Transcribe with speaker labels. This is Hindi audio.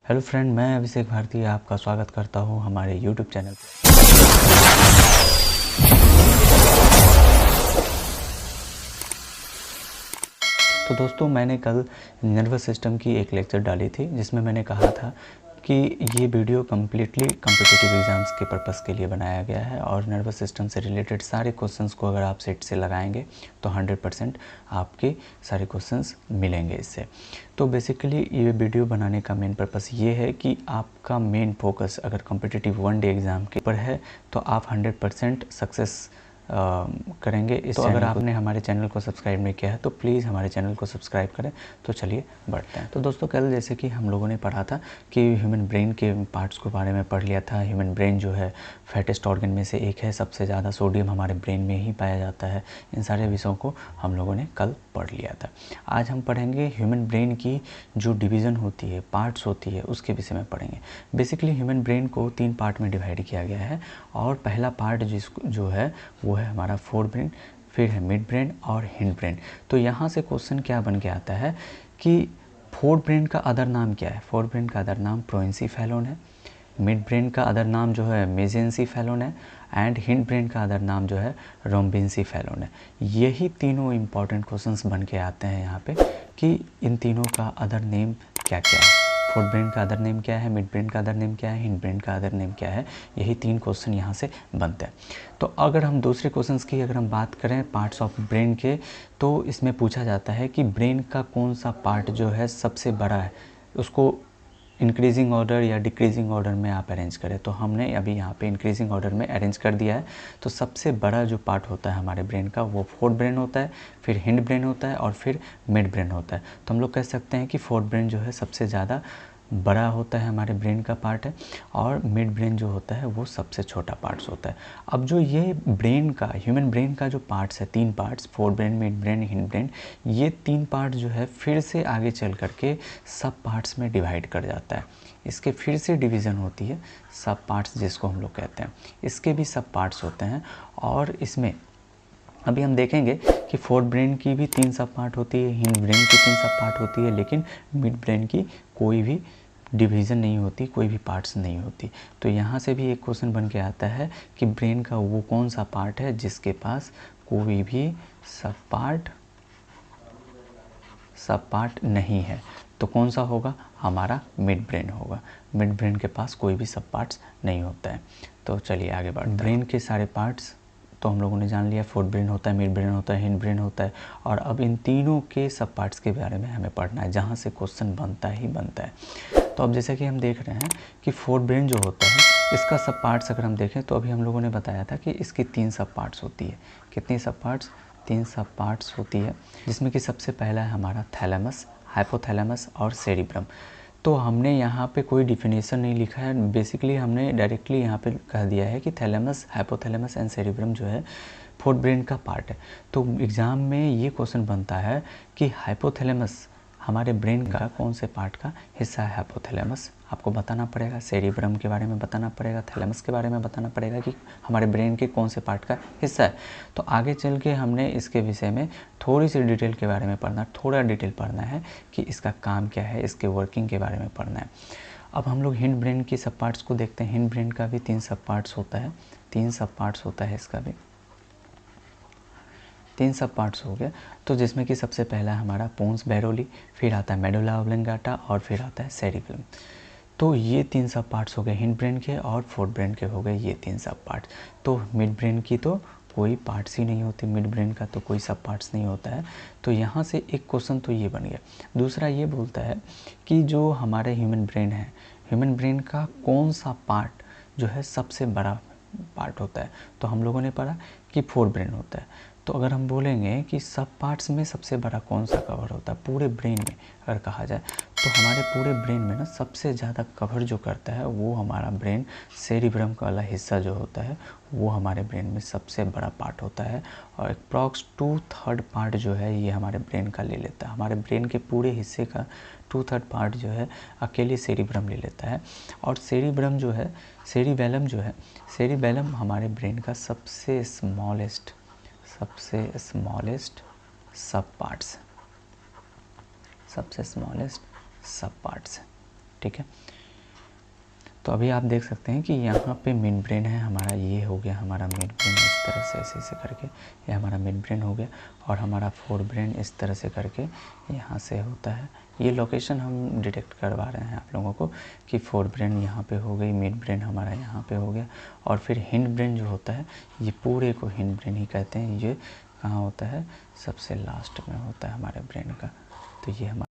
Speaker 1: हेलो फ्रेंड, मैं अभिषेक भारती आपका स्वागत करता हूं हमारे यूट्यूब चैनल पर। तो दोस्तों, मैंने कल नर्वस सिस्टम की एक लेक्चर डाली थी जिसमें मैंने कहा था कि ये वीडियो कम्प्लीटली कॉम्पिटिटिव एग्ज़ाम्स के पर्पस के लिए बनाया गया है और नर्वस सिस्टम से रिलेटेड सारे क्वेश्चंस को अगर आप सेट से लगाएंगे तो 100% आपके सारे क्वेश्चंस मिलेंगे इससे। तो बेसिकली ये वीडियो बनाने का मेन पर्पस ये है कि आपका मेन फोकस अगर कॉम्पिटिटिव वन डे एग्ज़ाम के ऊपर है तो आप 100% सक्सेस करेंगे इस तो अगर आपने हमारे चैनल को सब्सक्राइब नहीं किया है तो प्लीज़ हमारे चैनल को सब्सक्राइब करें। तो चलिए बढ़ते हैं। तो दोस्तों, कल जैसे कि हम लोगों ने पढ़ा था कि ह्यूमन ब्रेन के पार्ट्स के बारे में पढ़ लिया था। ह्यूमन ब्रेन जो है फैटेस्ट ऑर्गन में से एक है, सबसे ज़्यादा सोडियम हमारे ब्रेन में ही पाया जाता है। इन सारे विषयों को हम लोगों ने कल पढ़ लिया था। आज हम पढ़ेंगे ह्यूमन ब्रेन की जो डिवीज़न होती है, पार्ट्स होती है, उसके विषय में पढ़ेंगे। बेसिकली ह्यूमन ब्रेन को 3 पार्ट में डिवाइड किया गया है और पहला पार्ट जो है वो है हमारा फोर ब्रेन, फिर है मिड ब्रेन और हिंड ब्रेन। तो यहाँ से क्वेश्चन क्या बन के आता है कि फोर ब्रेन का अदर नाम क्या है। फोर ब्रेन का अदर नाम प्रोएंसीफेलोन है, मिड ब्रेन का अदर नाम जो है मेसेंसीफेलोन है एंड हिंड ब्रेन का अदर नाम जो है रोम्बेंसीफेलोन है। यही तीनों इंपॉर्टेंट क्वेश्चंस बन के आते हैं यहाँ पे कि इन तीनों का अदर नेम क्या क्या है। फोर्थ ब्रेन का अदर नेम क्या है, मिड ब्रेन का अदर नेम क्या है, हिंड ब्रेन का अदर नेम क्या है। यही 3 क्वेश्चन यहाँ से बनते हैं। तो अगर हम दूसरे क्वेश्चंस की अगर हम बात करें पार्ट्स ऑफ ब्रेन के, तो इसमें पूछा जाता है कि ब्रेन का कौन सा पार्ट जो है सबसे बड़ा है, उसको इंक्रीजिंग ऑर्डर या डिक्रीजिंग ऑर्डर में आप अरेंज करें। तो हमने अभी यहाँ पे इंक्रीजिंग ऑर्डर में अरेंज कर दिया है। तो सबसे बड़ा जो पार्ट होता है हमारे ब्रेन का वो फोर्थ ब्रेन होता है, फिर हिंड ब्रेन होता है और फिर मिड ब्रेन होता है। तो हम लोग कह सकते हैं कि फोर्थ ब्रेन जो है सबसे ज़्यादा बड़ा होता है, हमारे ब्रेन का पार्ट है, और मिड ब्रेन जो होता है वो सबसे छोटा पार्ट्स होता है। अब जो ये ब्रेन का, ह्यूमन ब्रेन का जो पार्ट्स है, 3 parts, fore brain, mid brain, hind brain, ये 3 पार्ट जो है फिर से आगे चल करके सब पार्ट्स में डिवाइड कर जाता है। इसके फिर से डिवीज़न होती है, सब पार्ट्स जिसको हम लोग कहते हैं, इसके भी सब पार्ट्स होते हैं। और इसमें अभी हम देखेंगे कि फोर्थ ब्रेन की भी 3 सब पार्ट होती है, हिंड ब्रेन की 3 सब पार्ट होती है, लेकिन मिड ब्रेन की कोई भी डिवीज़न नहीं होती, कोई भी पार्ट्स नहीं होती। तो यहाँ से भी एक क्वेश्चन बन के आता है कि ब्रेन का वो कौन सा पार्ट है जिसके पास कोई भी सब पार्ट नहीं है। तो कौन सा होगा? हमारा मिड ब्रेन होगा। मिड ब्रेन के पास कोई भी सब पार्ट्स नहीं होता है। तो चलिए आगे बढ़ते हैं। ब्रेन के सारे पार्ट्स तो हम लोगों ने जान लिया, फोर्थ ब्रेन होता है, मिड ब्रेन होता है, हिंड ब्रेन होता है। और अब इन तीनों के सब पार्ट्स के बारे में हमें पढ़ना है, जहाँ से क्वेश्चन बनता ही बनता है। तो अब जैसे कि हम देख रहे हैं कि फोर्थ ब्रेन जो होता है इसका सब पार्ट्स अगर हम देखें तो अभी हम लोगों ने बताया था कि इसकी 3 सब पार्ट्स होती है। कितनी सब पार्ट्स? 3 सब पार्ट्स होती है, जिसमें कि सबसे पहला है हमारा थैलेमस, हाइपोथैलेमस और सेरिब्रम। तो हमने यहाँ पे कोई डिफिनेशन नहीं लिखा है, बेसिकली हमने डायरेक्टली यहाँ पे कह दिया है कि थैलेमस, हाइपोथैलेमस एंड सेरिब्रम जो है फोर्थ ब्रेन का पार्ट है। तो एग्ज़ाम में ये क्वेश्चन बनता है कि हाइपोथैलेमस हमारे ब्रेन का कौन से पार्ट का हिस्सा है। हाइपोथैलेमस आपको बताना पड़ेगा, सेरिब्रम के बारे में बताना पड़ेगा, थैलेमस के बारे में बताना पड़ेगा कि हमारे ब्रेन के कौन से पार्ट का हिस्सा है। तो आगे चल के हमने इसके विषय में थोड़ी सी डिटेल के बारे में पढ़ना, थोड़ा डिटेल पढ़ना है कि इसका काम क्या है, इसके वर्किंग के बारे में पढ़ना है। अब हम लोग हिंड ब्रेन की सब पार्ट्स को देखते हैं। हिंड ब्रेन का भी 3 सब पार्ट्स होता है, 3 सब पार्ट्स होता है इसका भी, 3 सब पार्ट्स हो गए। तो जिसमें कि सबसे पहला हमारा पोन्स बैरोली, फिर आता है मेडुला ऑब्लिंगाटा और फिर आता है सेरिब्रम। तो ये 3 सब पार्ट्स हो गए हिंड ब्रेन के, और फोर्थ ब्रेन के हो गए ये 3 सब पार्ट्स। तो मिड ब्रेन की तो कोई पार्ट्स ही नहीं होती, मिड ब्रेन का तो कोई सब पार्ट्स नहीं होता है। तो यहाँ से एक क्वेश्चन तो ये बन गया। दूसरा ये बोलता है कि जो हमारे ह्यूमन ब्रेन है, ह्यूमन ब्रेन का कौन सा पार्ट जो है सबसे बड़ा पार्ट होता है। तो हम लोगों ने पढ़ा कि फोर्थ ब्रेन होता है। तो अगर हम बोलेंगे कि सब पार्ट्स में सबसे बड़ा कौन सा कवर होता है पूरे ब्रेन में अगर कहा जाए, तो हमारे पूरे ब्रेन में ना सबसे ज़्यादा कवर जो करता है वो हमारा ब्रेन सेरिब्रम का वाला हिस्सा जो होता है वो हमारे ब्रेन में सबसे बड़ा पार्ट होता है। और अप्रॉक्स 2/3 पार्ट जो है ये हमारे ब्रेन का ले लेता है। हमारे ब्रेन के पूरे हिस्से का 2/3 पार्ट जो है अकेले सेरिब्रम ले लेता है। और सेरिब्रम जो है, सेरिबेलम जो है, सेरिबेलम हमारे ब्रेन का सबसे स्मॉलेस्ट सब पार्ट्स है, ठीक है। तो अभी आप देख सकते हैं कि यहाँ पे मिड ब्रेन है हमारा, ये हो गया हमारा मिड ब्रेन, इस तरह से ऐसे ऐसे करके ये हमारा मिड ब्रेन हो गया। और हमारा फोर ब्रेन इस तरह से करके यहाँ से होता है। ये लोकेशन हम डिटेक्ट करवा रहे हैं आप लोगों को कि फोर ब्रेन यहाँ पे हो गई, मिड ब्रेन हमारा यहाँ पे हो गया। और फिर हिंड ब्रेन जो होता है, ये पूरे को हिंड ब्रेन ही कहते हैं। ये कहाँ होता है? सबसे लास्ट में होता है हमारे ब्रेन का। तो ये हमारा